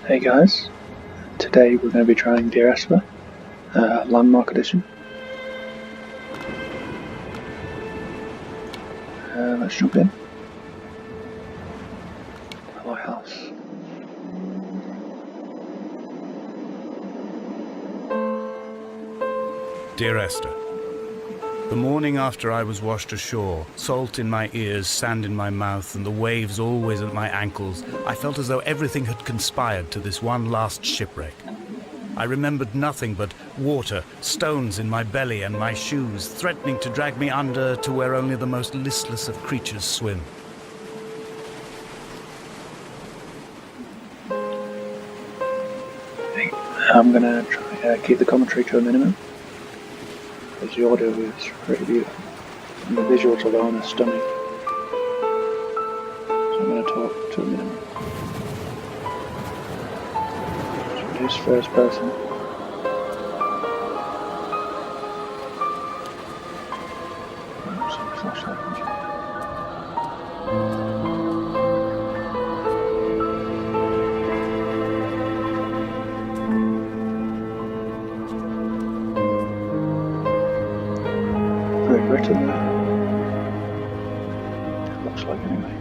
Hey guys, today we're going to be trying Dear Esther, Landmark Edition. Let's jump in. The lighthouse. Dear Esther, the morning after I was washed ashore, salt in my ears, sand in my mouth, and the waves always at my ankles, I felt as though everything had conspired to this one last shipwreck. I remembered nothing but water, stones in my belly and my shoes, threatening to drag me under to where only the most listless of creatures swim. I'm going to try keep the commentary to a minimum, because the audio is pretty beautiful, and the visuals alone are stunning. So I'm going to talk to a minimum. So this first person. Flashlight. Written there. It looks like anyway.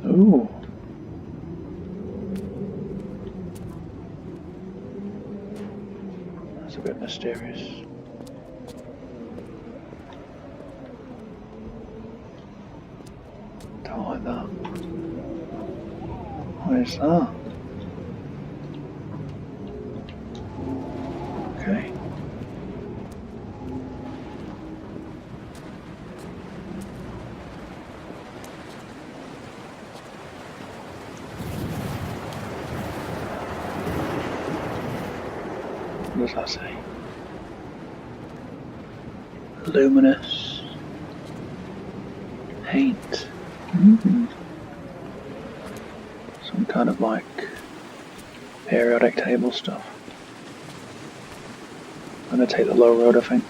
Ooh. That's a bit mysterious. Don't like that. What is that? Okay. What does that say? Luminous paint. Some kind of like periodic table stuff. I'm going to take the low road, I think.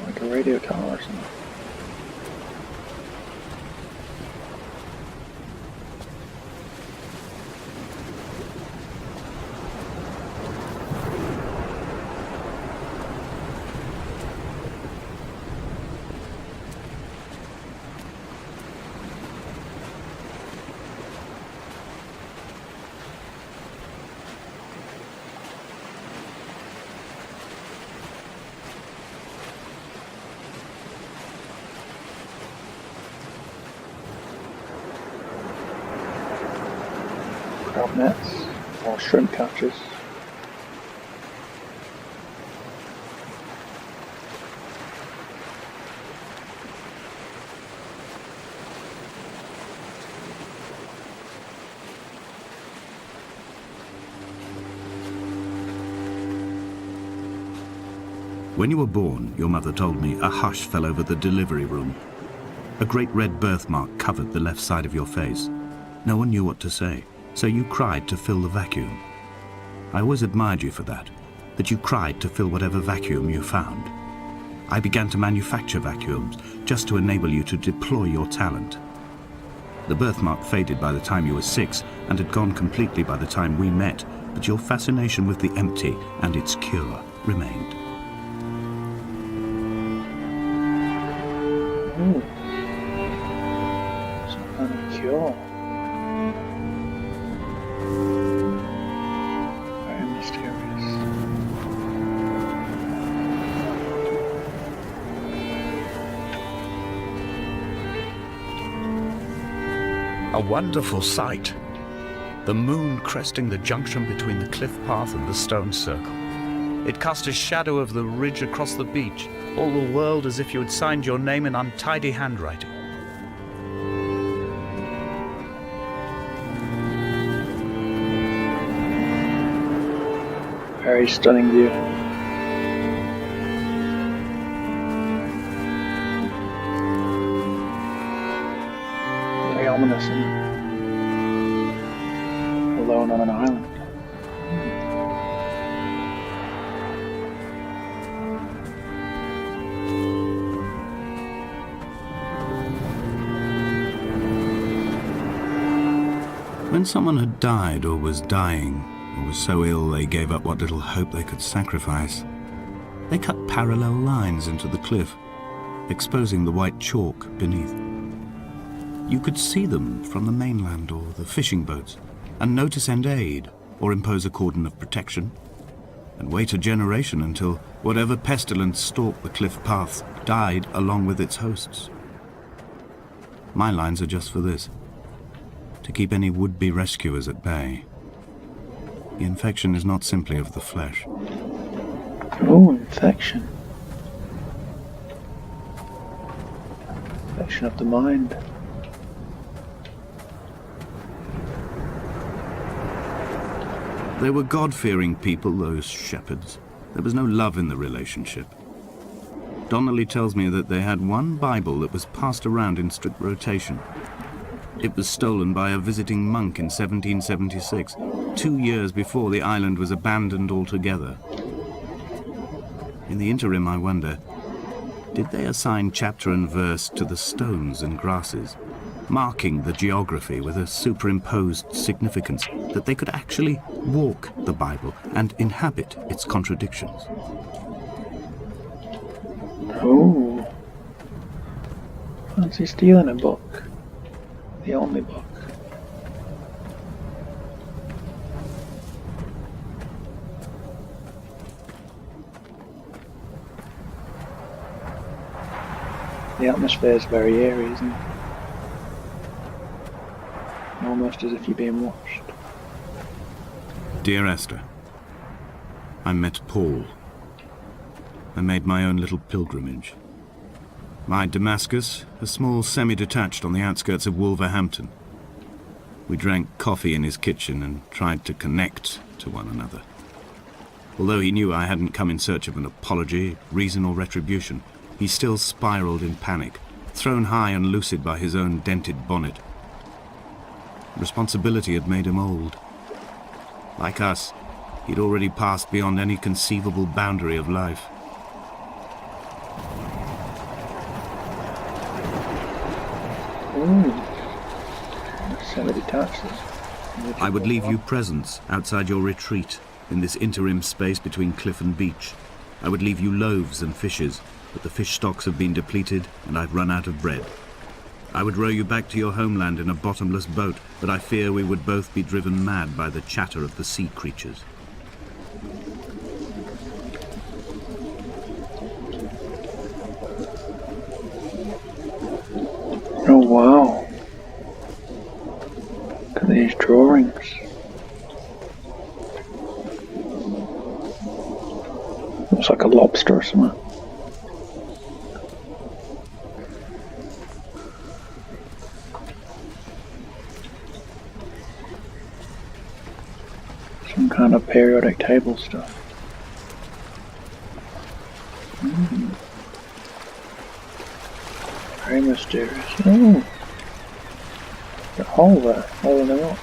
Like a radio tower or something. Crab nets or shrimp catchers. When you were born, your mother told me a hush fell over the delivery room. A great red birthmark covered the left side of your face. No one knew what to say, so you cried to fill the vacuum. I always admired you for that you cried to fill whatever vacuum you found. I began to manufacture vacuums just to enable you to deploy your talent. The birthmark faded by the time you were 6 and had gone completely by the time we met, but your fascination with the empty and its cure remained. Ooh. Some kind of cure. Very mysterious. A wonderful sight. The moon cresting the junction between the cliff path and the stone circle. It cast a shadow of the ridge across the beach, all the world as if you had signed your name in untidy handwriting. Very stunning view. Very ominous, isn't it? alone on an island. When someone had died or was dying, or was so ill they gave up what little hope they could sacrifice, they cut parallel lines into the cliff, exposing the white chalk beneath. You could see them from the mainland or the fishing boats, and know to send aid or impose a cordon of protection, and wait a generation until whatever pestilence stalked the cliff paths died along with its hosts. My lines are just for this, to keep any would-be rescuers at bay. The infection is not simply of the flesh. Oh, infection. Infection of the mind. They were God-fearing people, those shepherds. There was no love in the relationship. Donnelly tells me that they had one Bible that was passed around in strict rotation. It was stolen by a visiting monk in 1776, 2 years before the island was abandoned altogether. In the interim, I wonder, did they assign chapter and verse to the stones and grasses, marking the geography with a superimposed significance that they could actually walk the Bible and inhabit its contradictions? Oh. Fancy stealing a book. The only book. The atmosphere is very eerie, isn't it? Almost as if you're being watched. Dear Esther, I met Paul. I made my own little pilgrimage. My Damascus, a small semi-detached on the outskirts of Wolverhampton. We drank coffee in his kitchen and tried to connect to one another. Although he knew I hadn't come in search of an apology, reason or retribution, he still spiraled in panic, thrown high and lucid by his own dented bonnet. Responsibility had made him old. Like us, he'd already passed beyond any conceivable boundary of life. Ooh. Semi-detached. I would leave you presents outside your retreat in this interim space between cliff and beach. I would leave you loaves and fishes, but the fish stocks have been depleted and I've run out of bread. I would row you back to your homeland in a bottomless boat, but I fear we would both be driven mad by the chatter of the sea creatures. Oh wow. Look at these drawings. Looks like a lobster or something. Some kind of periodic table stuff. Very mysterious. Oh! The hole there, hole in the rock.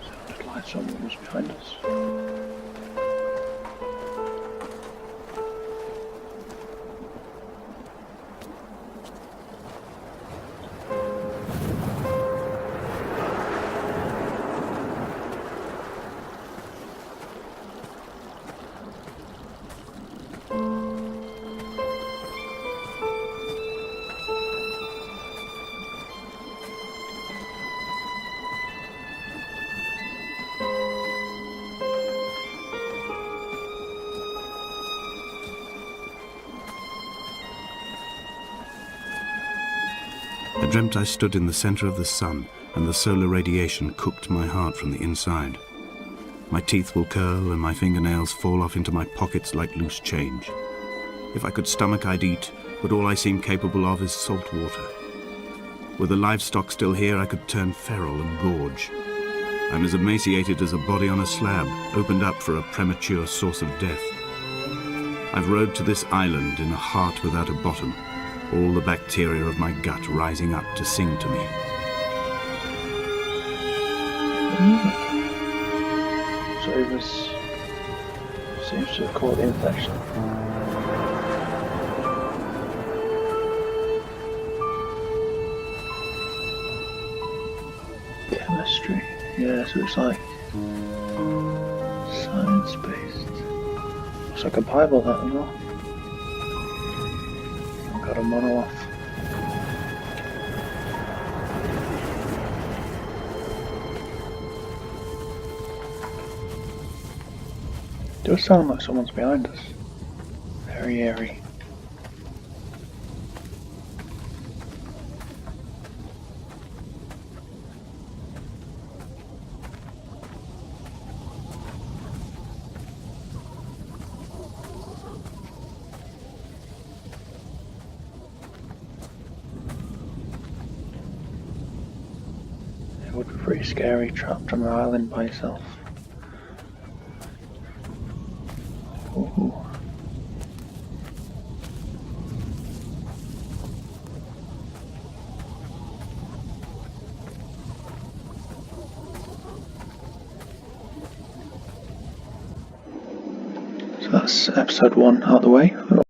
Sounded like someone was behind us. I dreamt I stood in the center of the sun, and the solar radiation cooked my heart from the inside. My teeth will curl and my fingernails fall off into my pockets like loose change. If I could stomach, I'd eat, but all I seem capable of is salt water. Were the livestock still here, I could turn feral and gorge. I'm as emaciated as a body on a slab, opened up for a premature source of death. I've rowed to this island in a heart without a bottom, all the bacteria of my gut rising up to sing to me. So it was... seems to have caught the infection. Chemistry. Yeah, so it's like science-based. So I can Bible that as well. I've got a mono off. It does sound like someone's behind us. Very eerie. It would be pretty scary trapped on an island by yourself. Ooh. So that's episode 1 out of the way.